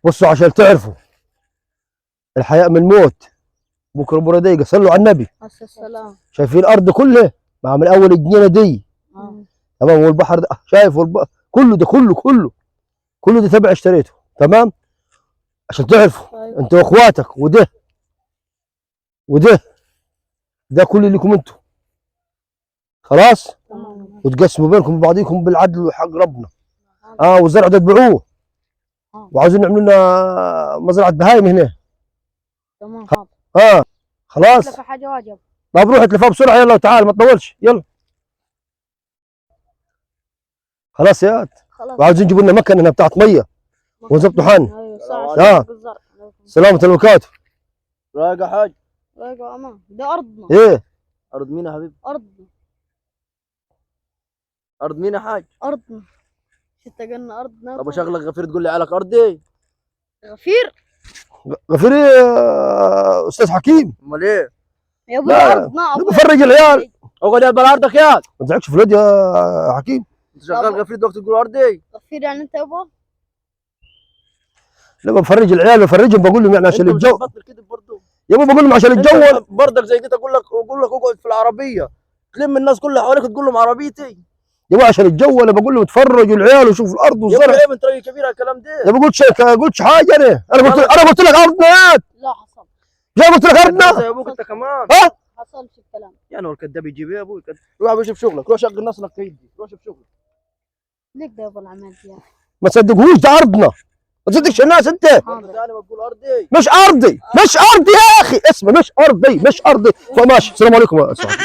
بصوا عشان تعرفوا الحياء من الموت. بكره برديقه صلوا على النبي. السلام. شايفين الارض كلها مع من اول الجنينه دي تمام، والبحر ده شايف كله ده كله ده تبع اشتريته تمام، عشان تعرفوا انت واخواتك وده ده كل اللي لكم انتوا خلاص. وتقسموا بينكم وبعضيكم بالعدل وحق ربنا. والزرع ده تبيعوه، وعاوزين نعمل لنا مزرعه بهايم هنا. تمام. خلاص. في حاجه واجب. طب روح اتلفها بسرعه يلا وتعال ما تطولش يلا. خلاص يا وعاوزين نجيبوا لنا مكنه هنا بتاعت ميه ونظبطوا حالنا. ايوه سلامة الوكاته. رايق يا حاج. رايق يا امان. ده ارضنا. ايه ارض مين يا حبيبي؟ ارضنا. ارض مين يا حاج؟ ارضنا. انت قلنا ارضنا. طب وشغلك غفير تقول لي عليك ارضي؟ غفير ايه يا استاذ حكيم؟ امال ايه؟ يا ابوي ارضنا. بفرج العيال. اقعد يا ارضك يا ما تزعجش في الواد يا حكيم. انت شغال غفير دلوقتي تقول ارضي؟ غفير يعني انت يابا؟ لما بفرج العيال بفرجهم بقول لهم يعني عشان الجو. يابا بقول لهم عشان الجو برضك زي كده اقول لك اقعد في العربيه تلم الناس كلها حواليك تقول لهم عربيتي. يابا عشان الجو انا بقول لهم اتفرجوا العيال وشوفوا الارض والزرع. يابا عيب انت راجل كبير على الكلام ده. يابا قلتش حاجه انا قلت لك ارضنا يا لا حصل. جاي قلت لك ارضنا يا ابوك انت كمان. حصلش الكلام. يعني هو الكذاب يجيب ايه يا ابوي؟ روح شوف شغلك، روح شغل ناس لك كيدي، روح شوف شغلك. ليك ده يابا العمال يا اخي. ما تصدقوش ده ارضنا، ما تصدقش الناس انت. ثاني ما تقول ارضي. مش ارضي يا اخي، اسمع مش ارضي فماشي. السلام عليكم يا صاحبي.